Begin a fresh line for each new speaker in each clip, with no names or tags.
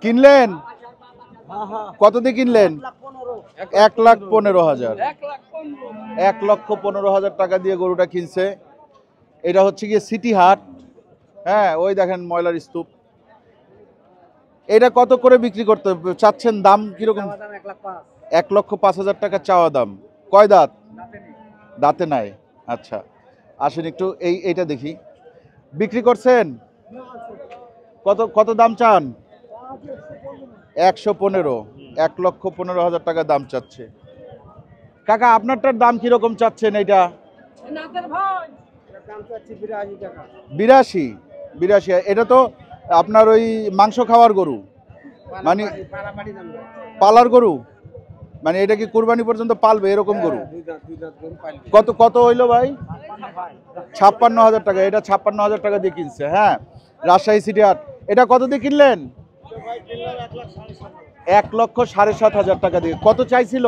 কিনলেন? কত দিয়ে কিনলেন? 1,15,000। 1,15,000 টাকা দিয়ে গরুটা কিনছে। এটা হচ্ছে গিয়ে সিটি হাট। হ্যাঁ, ওই দেখেন ময়লার স্তূপ। এটা কত করে বিক্রি করতে চাচ্ছেন? দাম কিরকম? 1,05,000 টাকা চাওয়া দাম। কয় দাঁত? দাঁতে নাই। আচ্ছা, আসেন একটু এইটা দেখি। বিক্রি করছেন? কত কত দাম চান? 115। 1,15,000 টাকা দাম চাচ্ছে। কাকা আপনারটার দাম কিরকম চাচ্ছেন? এইটা 82। 82। এটা তো আপনার ওই মাংস খাওয়ার গরু, মানে পালার গরু, মানে এটা কি কুরবানি পর্যন্ত পালবে এরকম গরু? কত কত হইলো ভাই? 56,000 টাকা। এটা 56,000 টাকা দিয়ে কিনছে। হ্যাঁ, রাজশাহী সিটি হাট। এটা কত দিয়ে কিনলেন? 1,07,500 টাকা দিয়ে। কত চাইছিল?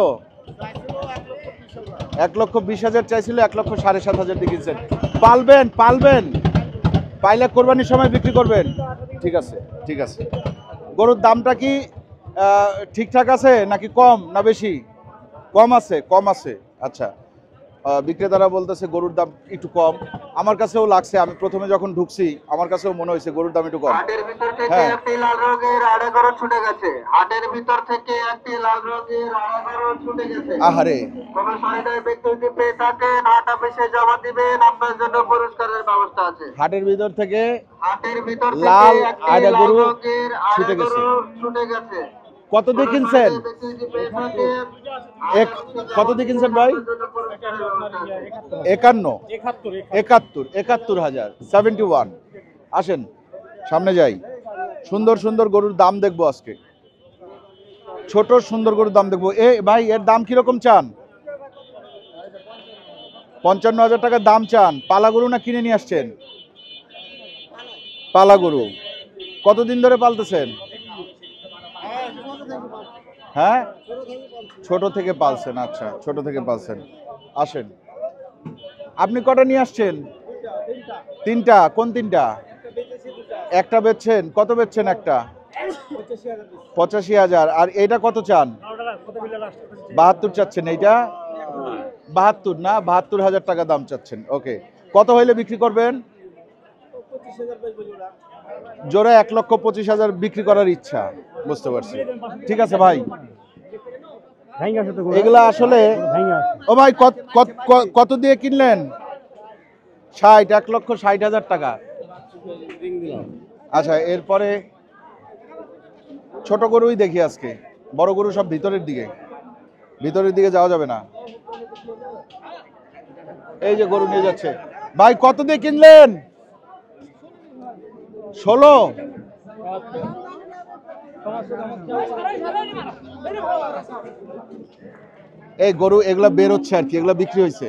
1,20,000 চাইছিল, 1,07,500 দিয়ে কিনছেন। পালবেন পালবেন, পাইলে কোরবানির সময় বিক্রি করবেন। ঠিক আছে, ঠিক আছে। গরুর দামটা কি ঠিকঠাক আছে নাকি কম না বেশি? কম আছে, কম আছে। আচ্ছা, বিক্রেতারা বলতেছে গরুর দাম একটু কম। আমার কাছেও লাগছে, আমি প্রথমে যখন ঢুকছি আমার কাছেও মনে হয়েছে গরুর দাম একটু কম।
হাটের ভিতর থেকে একটি লাল রঙের আড়া গরু ছুটে গেছে। হাটের ভিতর থেকে একটি লাল রঙের আড়া গরু ছুটে গেছে।
আহারে,
কোন সহায়তায় ব্যক্তি যদি পেয়ে থাকেন হাট অফিসে জমা দিবেন, আপনার জন্য পুরস্কারের ব্যবস্থা আছে।
হাটের ভিতর থেকে
হাটের ভিতর
লাল
থেকে একটি
আড়া
লাল
গরু
রঙের আড়া গরু ছুটে গেছে।
কত দিয়ে কিনছেন? কত দিয়ে কিনছেন ভাই? 71,000। 71। আসেন সামনে যাই, সুন্দর সুন্দর গরুর দাম দেখবো আজকে। ছোট সুন্দর গরুর দাম দেখবো। ভাই, এর দাম কিরকম চান? 55,000 টাকা দাম চান। পালা গরু না কিনে নিয়ে আসছেন? পালা গরু। কতদিন ধরে পালতেছেন? হ্যাঁ, ছোট থেকে পালছেন। আচ্ছা, ছোট থেকে পালছেন। আসেন, আপনি কটা নিয়ে আসছেন? 3টা। কোন 3টা? একটা বেচছেন। কত বেচছেন একটা? 85,000। আর এইটা কত চান? 72 চাচ্ছেন। এইটা 72 না, 72,000 টাকা দাম চাচ্ছেন। ওকে, কত হইলে বিক্রি করবেন? জোড়া 1,25,000 বিক্রি করার ইচ্ছা। বুঝতে পারছি। ঠিক আছে ভাই, এগুলা আসলে ও ভাই কত দিয়ে কিনলেন? 60। 1,60,000 টাকা। আচ্ছা, এরপরে ছোট গরুই দেখি আজকে। বড় গরু সব ভিতরের দিকে যাওয়া যাবে না। এই যে গরু নিয়ে যাচ্ছে ভাই। কত দিয়ে কিনলেন? 16। এই গরু এগুলা বেরোচ্ছে আর কি, এগুলা বিক্রি হয়েছে।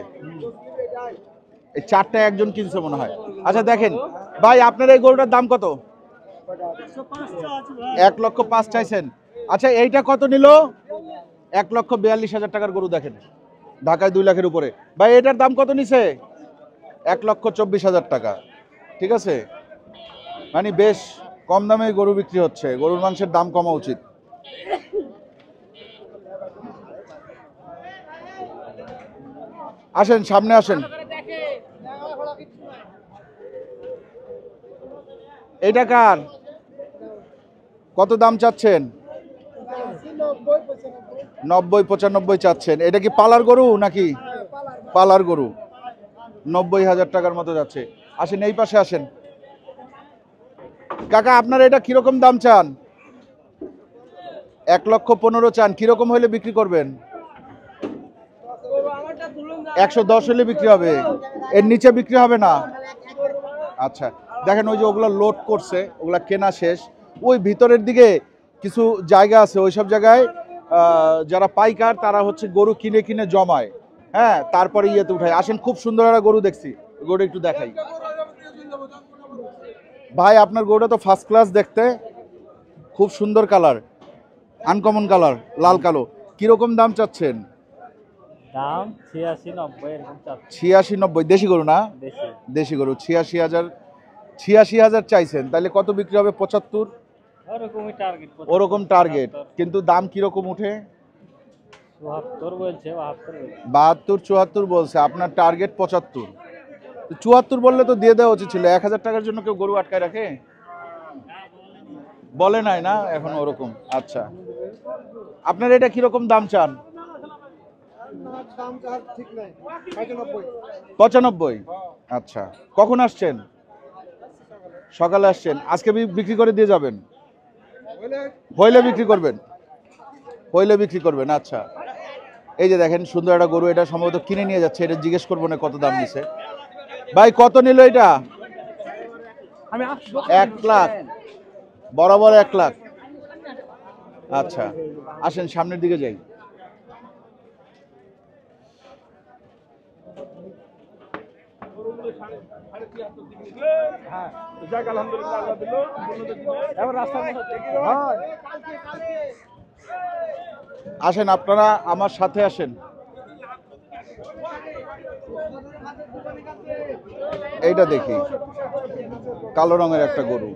এই 4টা একজন কিনছে মনে হয়। আচ্ছা দেখেন ভাই, আপনার এই গরুটার দাম কত? 1,05,000 চাইছেন। আচ্ছা, এইটা কত নিল? 1,42,000 টাকার গরু। দেখেন, ঢাকায় 2 লাখের উপরে। ভাই, এটার দাম কত নিছে? 1,24,000 টাকা। ঠিক আছে, মানে বেশ কম দামে গরু বিক্রি হচ্ছে। গরুর মাংসের দাম কমা উচিত। আসেন সামনে আসেন। এটা কার? কত দাম চাচ্ছেন? 90-95 চাচ্ছেন। এটা কি পালার গরু নাকি? পালার গরু। 90,000 টাকার মতো যাচ্ছে। আসেন এই পাশে আসেন। কাকা, আপনার এটা কিরকম দাম চান? 1,15,000 চান। কিরকম হলে বিক্রি করবেন? 110 হলে বিক্রি হবে। এর নিচে বিক্রি হবে না? আচ্ছা, দেখেন ওই যে ওগুলা লোড করছে, ওগুলা কেনা শেষ। ওই ভিতরের দিকে কিছু জায়গা আছে, ওইসব জায়গায় যারা পাইকার তারা হচ্ছে গরু কিনে কিনে জমায়। হ্যাঁ, তারপরে ইয়েতে উঠায়। আসেন, খুব সুন্দর একটা গরু দেখছি, গরু একটু দেখাই। ভাই, আপনার গরুটা তো ফার্স্ট ক্লাস দেখতে, খুব সুন্দর কালার, আনকমন কালার, লাল কালো। কিরকম দাম চাচ্ছেন?
দাম 86-90 এরকম চাচ্ছি।
86-90। দেশি গরু না? দেশি গরু। 86,000 চাইছেন। তাহলে কত বিক্রি হবে? 75।
ওরকমই টার্গেট।
ওরকম টার্গেট, কিন্তু দাম কিরকম উঠে?
৭৪ বলছে, ৭২ বলছে।
72 74 বলছে, আপনার টার্গেট 75। 74 বললে তো দিয়ে দেওয়া উচিত ছিল। 1000 টাকার জন্য কেউ গরু আটকায় রাখে? বলে নাই না এখন ওরকম। আচ্ছা, আপনার এটা কিরকম দাম চান? 95। আচ্ছা, কখন আসছেন? সকালে আসছেন। আজকে বিক্রি করে দিয়ে যাবেন? হইলে বিক্রি করবেন? হইলে বিক্রি করবেন। আচ্ছা, এই যে দেখেন সুন্দর একটা গরু, এটা সম্ভবত কিনে নিয়ে যাচ্ছে। এটা জিজ্ঞেস করবো না কত দাম নিছে। ভাই কত নিল এটা? 1 লাখ, বরাবর 1 লাখ। আচ্ছা, আসেন সামনের দিকে যাই। আসেন, আপনারা আমার সাথে আসেন। এইটা দেখি, কালো রঙের একটা গরু।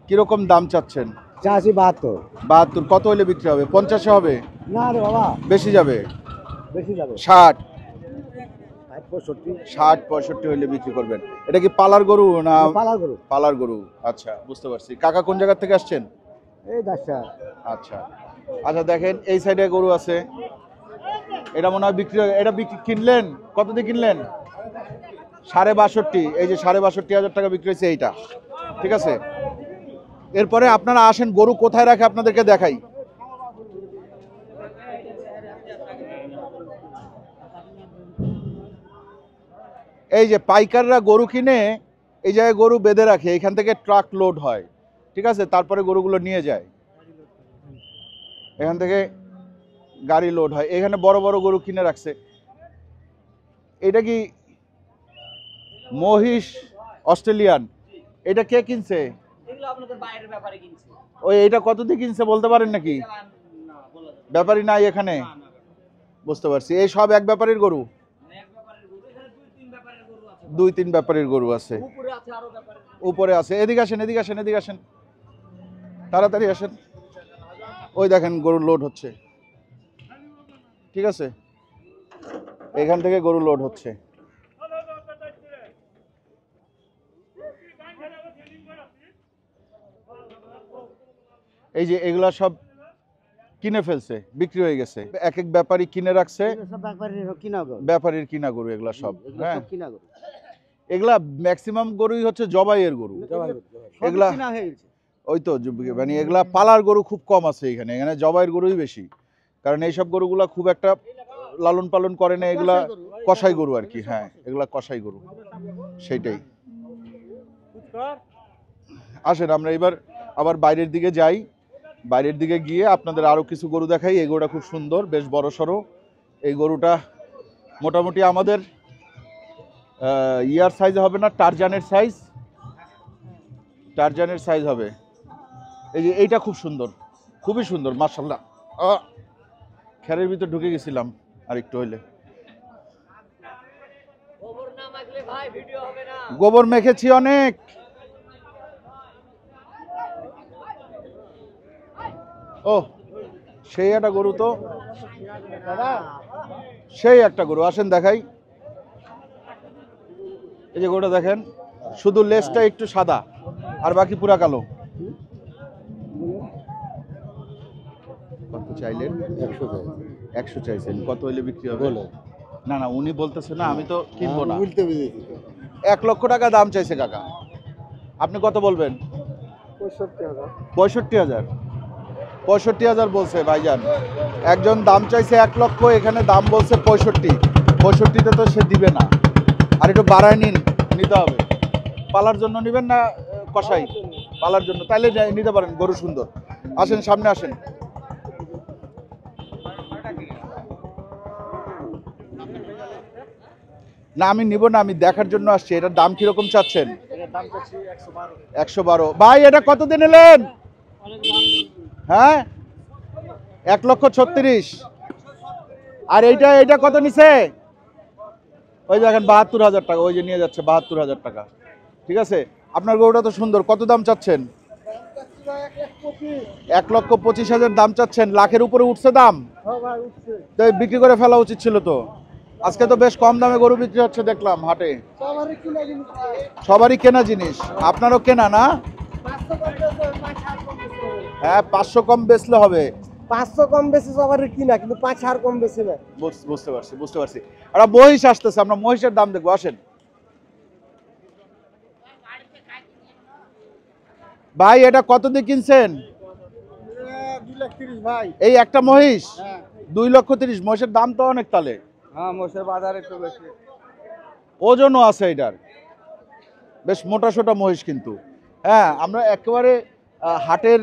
কিরকম দাম চাচ্ছেন?
72।
72। কত হইলে বিক্রি হবে? 50 হবে?
না রে বাবা,
বেশি যাবে?
বেশি যাবে।
60
65।
65 হইলে বিক্রি করবেন। এটা কি পালার গরু না?
পালার গরু।
পালার গরু। আচ্ছা, বুঝতে পারছি। কাকা কোন জায়গা থেকে আসছেন?
এই দাসা।
আচ্ছা আচ্ছা, দেখেন এই সাইডে গরু আছে। এটা মনে হয় বিক্রি এটা কিনলেন কত দিয়ে কিনলেন? 62.5। এই যে 62,500 টাকা বিক্রি হয়েছে এইটা। ঠিক আছে, এরপরে আপনারা আসেন গরু কোথায় রাখে আপনাদেরকে দেখাই। এই যে পাইকাররা গরু কিনে এই জায়গায় গরু বেঁধে রাখে, এখান থেকে ট্রাক লোড হয়। ঠিক আছে, তারপরে গরুগুলো নিয়ে যায়, এখান থেকে গাড়ি লোড হয়। এখানে বড় বড় গরু কিনে রাখছে। এটা কি মহিষ অস্ট্রেলিয়ান? এটা কে কিনছে? ওই এটা কত দিয়ে কিনছে বলতে পারেন নাকি? ব্যাপারী নাই এখানে? বুঝতে পারছি। এই সব এক ব্যাপারীর গরু? 2-3 ব্যাপারীর গরু আছে। উপরে আছে। এদিকে আসেন, এদিকে আসেন, এদিকে আসেন, তাড়াতাড়ি আসেন। ওই দেখেন গরু লোড হচ্ছে। ঠিক আছে, এখান থেকে গরু লোড হচ্ছে। এই যে এগুলা সব কিনে ফেলছে, বিক্রি হয়ে গেছে। এক এক ব্যাপারী কিনে রাখছে। ব্যাপারীর কিনা গরু এগুলা সব। হ্যাঁ, এগুলা ম্যাক্সিমাম গরুই হচ্ছে জবাইয়ের গরু। এগুলা ওই তো মানে এগুলা পালার গরু খুব কম আছে এখানে। এখানে জবাইয়ের গরুই বেশি, কারণ এইসব গরুগুলা খুব একটা লালন পালন করে না। এগুলা কসাই গরু আর কি। হ্যাঁ, এগুলা কসাই গরু, সেইটাই। আসেন আমরা এবার আবার বাইরের দিকে যাই। বাইরের দিকে গিয়ে আপনাদের আরো কিছু গরু দেখাই। এই গরুটা খুব সুন্দর, বেশ বড় সড়ো। এই গরুটা মোটামুটি আমাদের ইয়ার সাইজ হবে না, টারজানের সাইজ। টারজানের সাইজ হবে। এই যে এইটা খুব সুন্দর, খুবই সুন্দর মাশাআল্লাহ। খেরের ভিতর ঢুকে গেছিলাম আর একটু হইলে। গোবর মেখেছি অনেক। ও সেই একটা গরু তো, সেই একটা গরু। আসেন দেখাই। এই যে গরুটা দেখেন, শুধু লেজটা একটু সাদা আর বাকি পুরা কালো। কত চাইলেন? 100 চাইছেন। কত হইলে বিক্রি হবে? না না, উনি বলতেছে না, আমি তো কিনবো না। 1 লক্ষ টাকা দাম চাইছে কাকা। আপনি কত বলবেন? 65,000। 65,000 বলছে ভাইজান। একজন দাম চাইছে 1 লক্ষ, এখানে দাম বলছে 65। 65তে তো সে দিবে না। আর একটু বাড়ায় নিতে হবে। পালার জন্য নেবেন না কসাই? পালার জন্য, তাইলে নিতে পারেন। গরু সুন্দর। আসেন সামনে আসেন। না আমি নিব না, আমি দেখার জন্য আসছি। এটার দাম কিরকম চাচ্ছেন? 112। ভাই এটা কত দিয়ে নিলেন? হ্যাঁ, 1,36,000। আর এইটা কত নিছে? ওই দেখেন 72,000 টাকা। ওই যে নিয়ে যাচ্ছে 72,000 টাকা। ঠিক আছে, আপনার গরুটা তো সুন্দর। কত দাম চাচ্ছেন? 1,25,000 দাম চাচ্ছেন, লাখের উপরে উঠছে দাম, তো বিক্রি করে ফেলা উচিত ছিল তো। আজকে তো বেশ কম দামে গরু বিক্রি হচ্ছে দেখলাম হাটে। সবারই কেনা জিনিস, আপনারও কেনা না? হ্যাঁ, 500 কম বেচলে হবে।
500 কম বেশি সবার কিনা, কিন্তু 5 আর কম বেশি না।
বুঝতে পারছি। আর মহিষ আসতেছে, আমরা মহিষের দাম দেখবো, আসেন। ভাই এটা কত দিয়ে কিনছেন?
2,30,000 ভাই।
এই একটা মহিষ
হ্যাঁ
2,30,000। মহিষের দাম তো অনেক তাহলে।
হ্যাঁ, মোষের বাজার একটু বেশি।
ওজনও আছে এটার, বেশ মোটা সোটা মহিষ কিন্তু। হ্যাঁ, আমরা একেবারে হাটের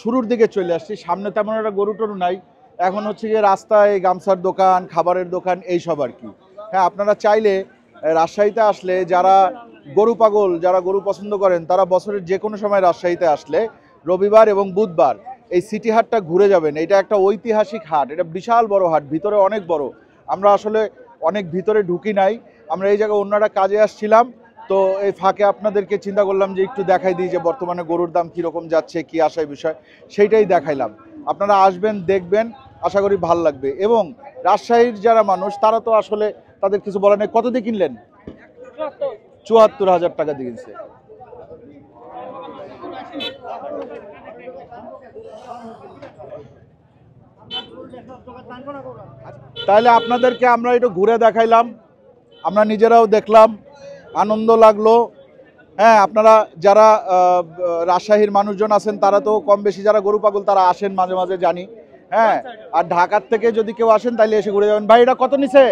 শুরুর দিকে চলে আসছি। সামনে তেমন একটা গরু টরু নাই, এখন হচ্ছে গিয়ে রাস্তায় গামছার দোকান, খাবারের দোকান, এইসব আর কি। হ্যাঁ, আপনারা চাইলে রাজশাহীতে আসলে, যারা গরু পাগল, যারা গরু পছন্দ করেন, তারা বছরের যে কোনো সময় রাজশাহীতে আসলে রবিবার এবং বুধবার এই সিটি হাটটা ঘুরে যাবেন। এটা একটা ঐতিহাসিক হাট, এটা বিশাল বড় হাট, ভিতরে অনেক বড়। আমরা আসলে অনেক ভিতরে ঢুকি নাই, আমরা এই জায়গায় অন্যরা কাজে আসছিলাম, তো এই ফাঁকে আপনাদেরকে চিন্তা করলাম যে একটু দেখাই দিই যে বর্তমানে গরুর দাম কীরকম যাচ্ছে, কী আসায় বিষয়, সেইটাই দেখাইলাম। আপনারা আসবেন, দেখবেন, আশা করি ভাল লাগবে। এবং রাজশাহীর যারা মানুষ, তারা তো আসলে তাদের কিছু বলার নেই। কত দিয়ে কিনলেন? 74,000 টাকা দিয়ে কিনছে। তাহলে আপনাদেরকে আমরা একটু ঘুরে দেখাইলাম, আমরা নিজেরাও দেখলাম, আনন্দ লাগলো। হ্যাঁ, আপনারা যারা রাজশাহীর মানুষজন আছেন, তারা তো কম বেশি, যারা গরু পাগল তারা আসেন মাঝে মাঝে জানি। হ্যাঁ, আর ঢাকার থেকে যদি কেউ আসেন তাহলে এসে ঘুরে যাবেন। ভাই এটা কত নিছে?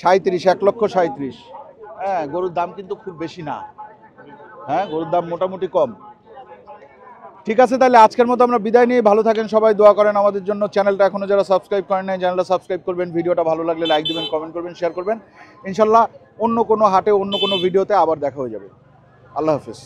37, 1,37,000। হ্যাঁ, গরুর দাম কিন্তু খুব বেশি না। হ্যাঁ, গরুর দাম মোটামুটি কম। ঠিক আছে, তাহলে আজকের মতো আমরা বিদায় নিয়ে, ভালো থাকেন সবাই, দোয়া করেন আমাদের জন্য। চ্যানেলটা এখনো যারা সাবস্ক্রাইব করেন নাই, চ্যানেলটা সাবস্ক্রাইব করবেন। ভিডিওটা ভালো লাগলে লাইক দিবেন, কমেন্ট করবেন, শেয়ার করবেন। ইনশাল্লাহ অন্য কোনো হাটে, অন্য কোনো ভিডিওতে আবার দেখা হয়ে যাবে। আল্লাহ হাফেজ।